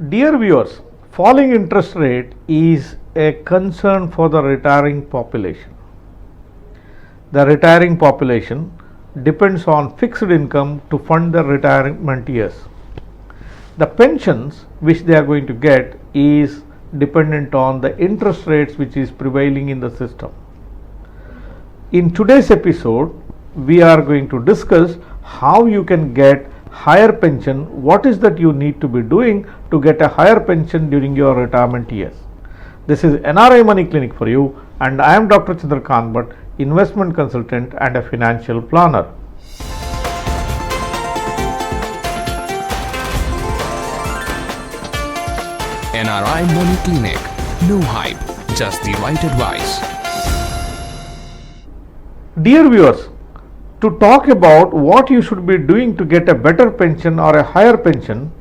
Dear viewers, falling interest rate is a concern for the retiring population. The retiring population depends on fixed income to fund their retirement years. The pensions which they are going to get is dependent on the interest rates which is prevailing in the system. In today's episode, we are going to discuss how you can get higher pension, what is that you need to be doing to get a higher pension during your retirement years. This is NRI Money Clinic for you, and I am Dr. Chandrakant Bhatt, investment consultant and a financial planner. NRI Money Clinic. No hype, just the right advice. Dear viewers, to talk about what you should be doing to get a better pension or a higher pension,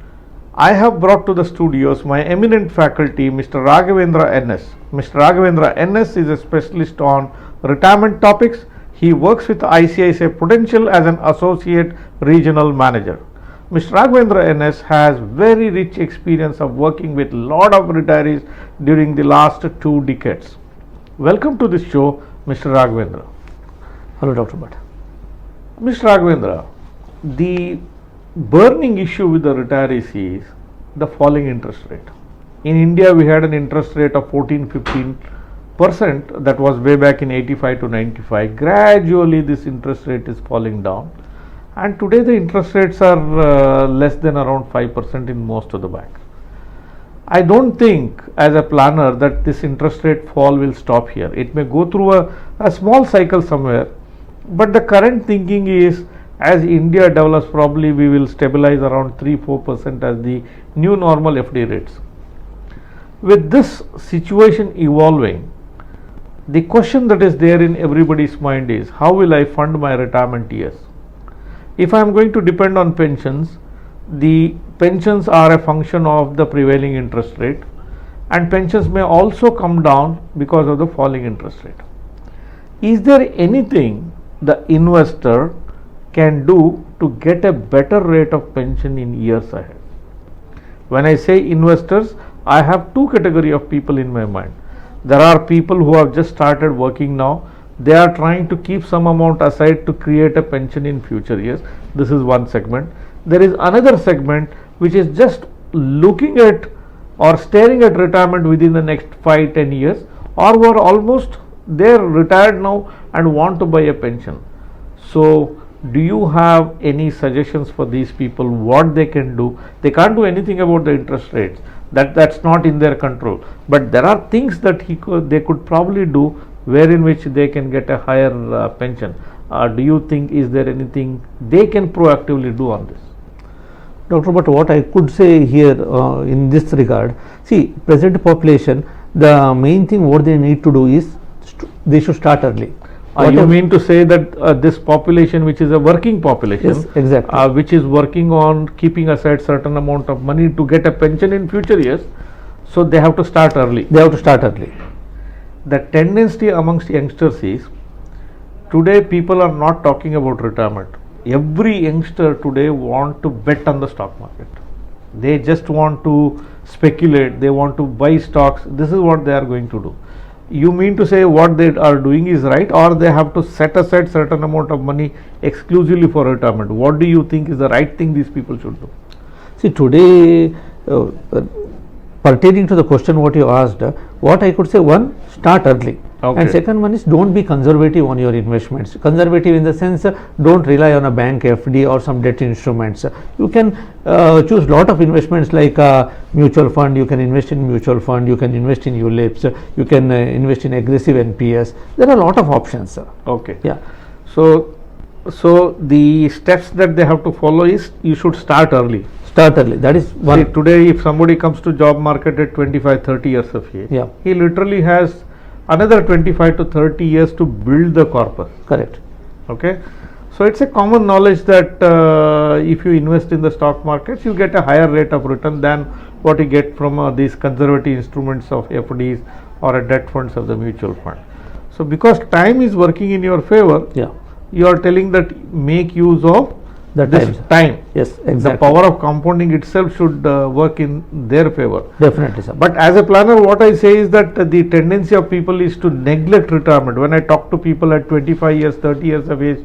I have brought to the studios my eminent faculty, Mr. Raghavendra NS. Mr. Raghavendra NS is a specialist on retirement topics. He works with ICICI Prudential as an associate regional manager. Mr. Raghavendra NS has very rich experience of working with lot of retirees during the last 2 decades. Welcome to this show, Mr. Raghavendra. Hello, Dr. Bhatt. Mr. Raghavendra, the burning issue with the retirees is the falling interest rate. In India, we had an interest rate of 14-15%, that was way back in 85 to 95. Gradually, this interest rate is falling down, and today the interest rates are less than around 5% in most of the banks. I don't think as a planner that this interest rate fall will stop here. It may go through a small cycle somewhere, but the current thinking is as India develops, probably we will stabilize around 3-4% as the new normal FD rates. With this situation evolving, the question that is there in everybody's mind is, how will I fund my retirement years? If I am going to depend on pensions, the pensions are a function of the prevailing interest rate, and pensions may also come down because of the falling interest rate. Is there anything the investor can do to get a better rate of pension in years ahead? When I say investors, I have 2 categories of people in my mind. There are people who have just started working now. They are trying to keep some amount aside to create a pension in future years. This is one segment. There is another segment which is just looking at or staring at retirement within the next 5-10 years, or who are almost they're retired now and want to buy a pension. So do you have any suggestions for these people, what they can do? They can't do anything about the interest rates, that's not in their control, but there are things that they could probably do wherein which they can get a higher pension. Do you think is there anything they can proactively do on this? Dr. Bhatt, what I could say here in this regard, see, present population, the main thing what they need to do is they should start early. You mean to say that this population, which is a working population, yes, exactly, which is working on keeping aside certain amount of money to get a pension in future years, so they have to start early. They have to start early. The tendency amongst youngsters is, today people are not talking about retirement. Every youngster today want to bet on the stock market. They just want to speculate, they want to buy stocks. This is what they are going to do. You mean to say what they are doing is right, or they have to set aside certain amount of money exclusively for retirement? What do you think is the right thing these people should do? See, today pertaining to the question what you asked, what I could say, one, start early. Okay. And second one is, don't be conservative on your investments. Conservative in the sense, don't rely on a bank FD or some debt instruments. You can choose lot of investments like mutual fund. You can invest in mutual fund, you can invest in ULIPs, you can invest in aggressive NPS. There are a lot of options. Okay. Yeah. So the steps that they have to follow is, you should start early. Start early. That is one. See, today if somebody comes to job market at 25-30 years of age, yeah, he literally has another 25 to 30 years to build the corpus. Correct. Okay. So it's a common knowledge that if you invest in the stock markets, you get a higher rate of return than what you get from these conservative instruments of FDs or a debt funds of the mutual fund. So because time is working in your favor, yeah, you are telling that make use of The this time, sir. time. Yes, The exactly. power of compounding itself should work in their favor. Definitely, sir. But as a planner, what I say is that the tendency of people is to neglect retirement. When I talk to people at 25 years, 30 years of age,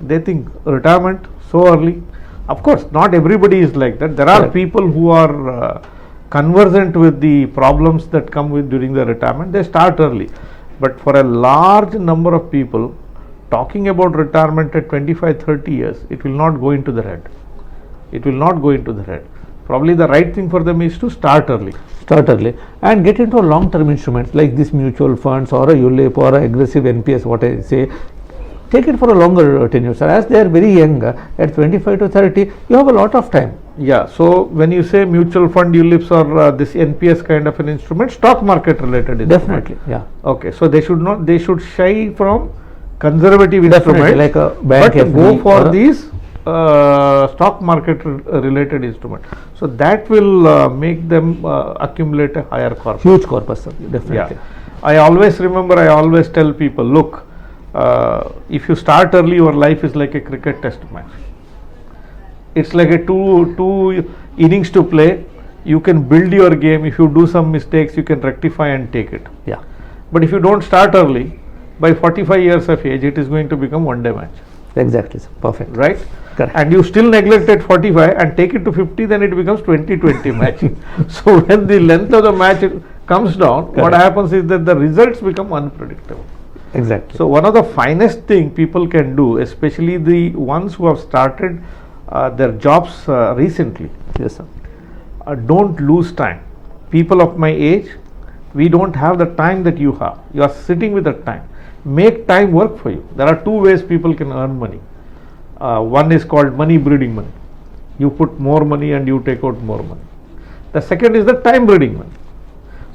they think retirement so early. Of course, not everybody is like that. There are Correct. people who are conversant with the problems that come with during the retirement. They start early. But for a large number of people, talking about retirement at 25, 30 years, it will not go into the head. It will not go into the head. Probably the right thing for them is to start early. Start early and get into a long term instruments like this mutual funds or a ULIP or a aggressive NPS, what I say. Take it for a longer tenure, sir. As they are very young, at 25 to 30, you have a lot of time. Yeah, so when you say mutual fund, ULIPs or this NPS kind of an instrument, stock market related instrument. Definitely, yeah. Okay, so they should not, they should shy from conservative Definitely, instruments, like a bank but go FD for or a- these stock market related instrument. So that will make them accumulate a higher corpus. Huge corpus, sir. Yeah, Definitely. I always remember, I always tell people, look, if you start early, your life is like a cricket test match. It's like a two innings to play. You can build your game. If you do some mistakes, you can rectify and take it. Yeah. But if you don't start early, by 45 years of age, it is going to become one day match, Exactly, sir. Perfect. right? Correct. And you still neglect at 45 and take it to 50, then it becomes 20-20 match. So when the length of the match comes down, what Correct. happens is that the results become unpredictable. Exactly. So one of the finest thing people can do, especially the ones who have started their jobs recently, yes, sir. don't lose time. People of my age, we don't have the time that you have. You are sitting with the time. Make time work for you. There are two ways people can earn money. One is called money breeding money. You put more money and you take out more money. The second is the time breeding money.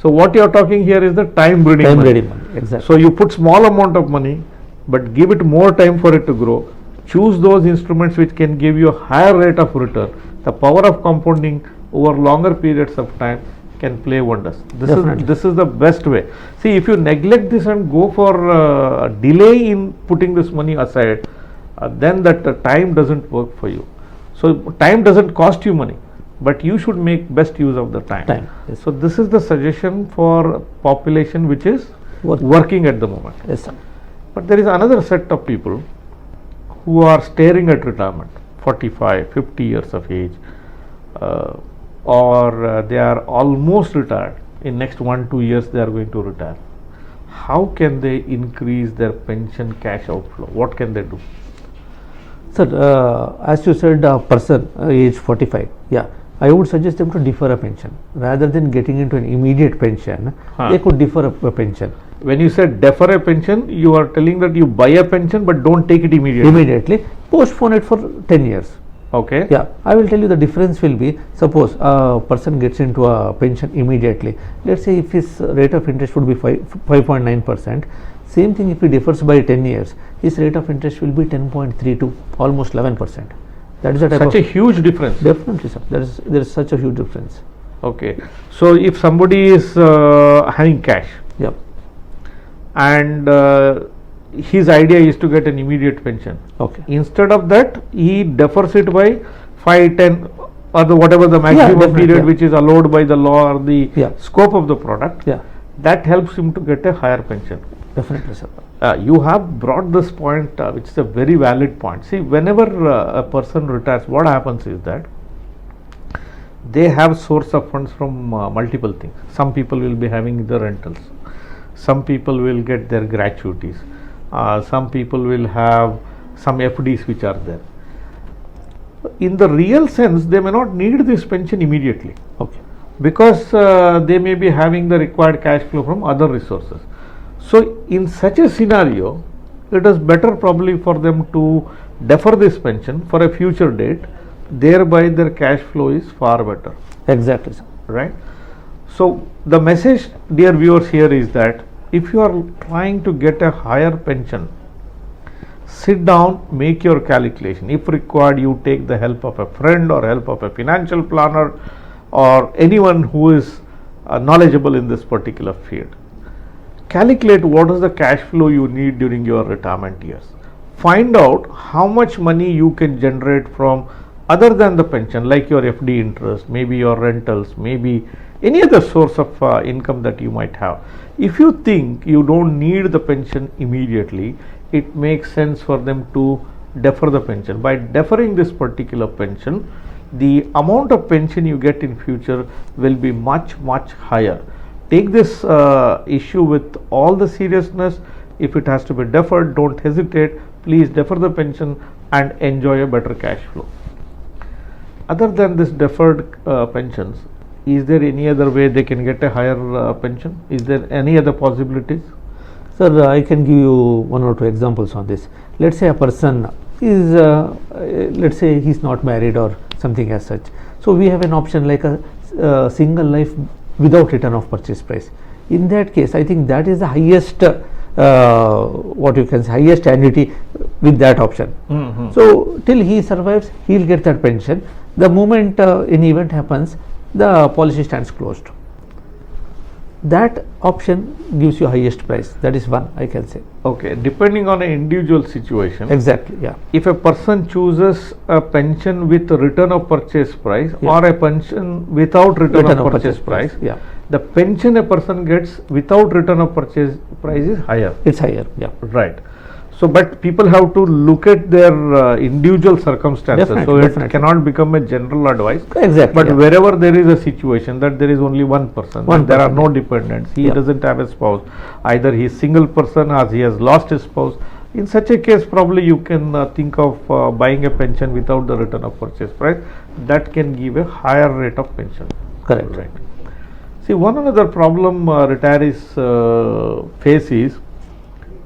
So what you are talking here is the time breeding Time money. ready money. Exactly. So you put small amount of money, but give it more time for it to grow. Choose those instruments which can give you a higher rate of return. The power of compounding over longer periods of time can play wonders. Definitely. This is the best way. See, if you neglect this and go for delay in putting this money aside, then that time doesn't work for you. So time doesn't cost you money, but you should make best use of the time. Time, yes. So this is the suggestion for population which is Work- working at the moment. Yes, sir. But there is another set of people who are staring at retirement, 45, 50 years of age, or they are almost retired. In next 1-2 years they are going to retire. How can they increase their pension cash outflow? What can they do? Sir, as you said, a person age 45, yeah, I would suggest them to defer a pension rather than getting into an immediate pension. Huh. They could defer a pension When you said defer a pension, you are telling that you buy a pension but don't take it immediately. immediately, postpone it for 10 years. Okay. Yeah, I will tell you the difference will be, suppose a person gets into a pension immediately. Let's say if his rate of interest would be 5.9%, same thing if he differs by 10 years, his rate of interest will be 10.32, almost 11%. That is the type Such a of, huge difference. definitely, sir. There is such a huge difference. Okay. So if somebody is having cash Yep. and his idea is to get an immediate pension, Okay. instead of that he defers it by 5, 10 or whatever the maximum definitely, period yeah. which is allowed by the law or the Yeah. scope of the product, Yeah. that helps him to get a higher pension. Definitely, sir. You have brought this point which is a very valid point. See, whenever a person retires, what happens is that they have source of funds from multiple things. Some people will be having the rentals, some people will get their gratuities, some people will have some FDs which are there. In the real sense, they may not need this pension immediately Okay. because they may be having the required cash flow from other resources. So in such a scenario, it is better probably for them to defer this pension for a future date, thereby their cash flow is far better, Exactly, sir. right? So the message, dear viewers, here is that if you are trying to get a higher pension, sit down, make your calculation. If required, you take the help of a friend or help of a financial planner or anyone who is knowledgeable in this particular field. Calculate what is the cash flow you need during your retirement years. find out how much money you can generate from other than the pension, like your FD interest, maybe your rentals, maybe any other source of income that you might have. If you think you don't need the pension immediately, it makes sense for them to defer the pension. By deferring this particular pension, the amount of pension you get in future will be much higher. Take this issue with all the seriousness. If it has to be deferred, don't hesitate. Please defer the pension and enjoy a better cash flow. Other than this deferred pensions, is there any other way they can get a higher pension? Is there any other possibilities? Sir, I can give you one or two examples on this. Let's say a person is, let's say he is not married or something as such. So we have an option like a single life without return of purchase price. In that case, I think that is the highest, what you can say, highest annuity with that option. So till he survives, he will get that pension. The moment any event happens, the policy stands closed. That option gives you highest price. That is one, I can say. Okay, depending on an individual situation. Exactly, yeah. If a person chooses a pension with return of purchase price, Yeah. or a pension without return of purchase price, yeah, the pension a person gets without return of purchase price is higher. it's higher, yeah. Right. So, but people have to look at their individual circumstances. So, Definitely, it definitely. cannot become a general advice. Exactly, But yeah. wherever there is a situation that there is only one person, One there are person, no dependents, he Yeah. doesn't have a spouse, either he is single person or he has lost his spouse. In such a case, probably you can think of buying a pension without the return of purchase price. That can give a higher rate of pension. Correct. Right. See, one another problem retirees face is,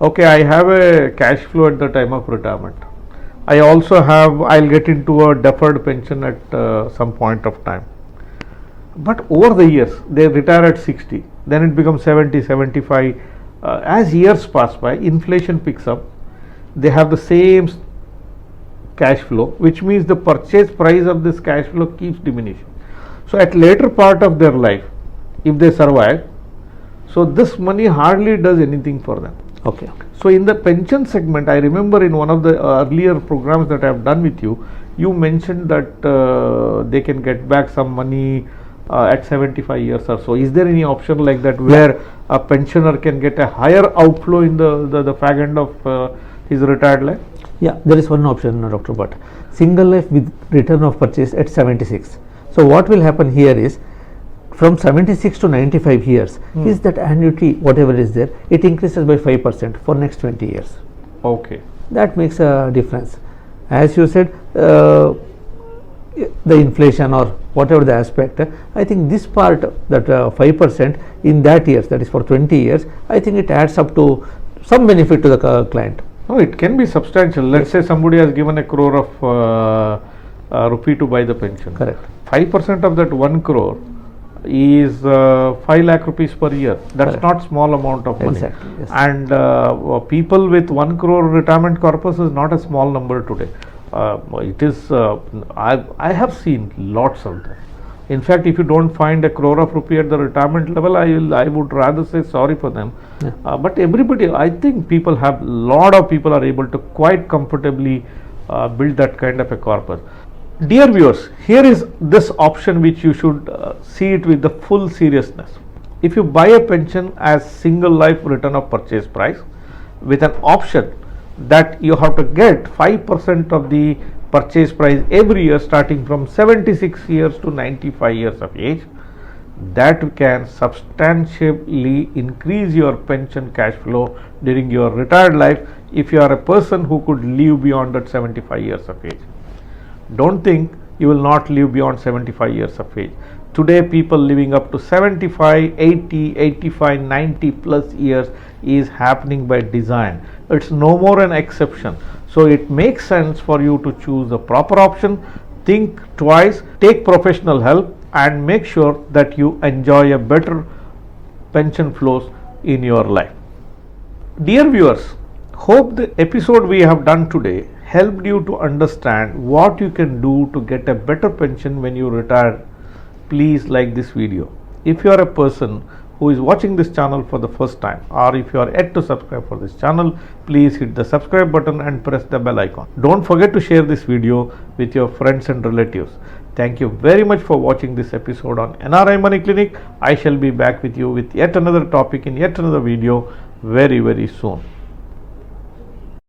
okay, I have a cash flow at the time of retirement. I also have, I'll get into a deferred pension at some point of time. But over the years, they retire at 60, then it becomes 70, 75. As years pass by, inflation picks up. They have the same cash flow, which means the purchase price of this cash flow keeps diminishing. So, at later part of their life, if they survive, so this money hardly does anything for them. Okay. So, in the pension segment, I remember in one of the earlier programs that I have done with you, you mentioned that they can get back some money at 75 years or so. Is there any option like that where a pensioner can get a higher outflow in the fag end of his retired life? Yeah, there is one option, Dr. Bhatt. Single life with return of purchase at 76. So what will happen here is, from 76 to 95 years, is that annuity, whatever is there, it increases by 5% for next 20 years. Okay. That makes a difference. As you said, the inflation or whatever the aspect, I think this part, that 5% in that years, that is for 20 years, I think it adds up to some benefit to the client. Oh, it can be substantial. Let's say somebody has given a crore of rupee to buy the pension. Correct. 5% of that 1 crore is 5 lakh rupees per year. That's Correct. not small amount of money. Exactly, yes. And people with 1 crore retirement corpus is not a small number today. It is, I have seen lots of them. In fact, if you don't find a crore of rupee at the retirement level, I would rather say sorry for them. Yeah. But everybody, I think lot of people are able to quite comfortably build that kind of a corpus. Dear viewers, here is this option which you should see it with the full seriousness. If you buy a pension as single life return of purchase price with an option that you have to get 5% of the purchase price every year starting from 76 years to 95 years of age, that can substantially increase your pension cash flow during your retired life if you are a person who could live beyond that 75 years of age. Don't think you will not live beyond 75 years of age. Today, people living up to 75, 80, 85, 90 plus years is happening by design. It's no more an exception. So, it makes sense for you to choose the proper option, think twice, take professional help, and make sure that you enjoy a better pension flows in your life. Dear viewers, hope the episode we have done today helped you to understand what you can do to get a better pension when you retire. Please like this video. If you are a person who is watching this channel for the first time, or if you are yet to subscribe for this channel, please hit the subscribe button and press the bell icon. Don't forget to share this video with your friends and relatives. Thank you very much for watching this episode on NRI Money Clinic. I shall be back with you with yet another topic in yet another video very soon.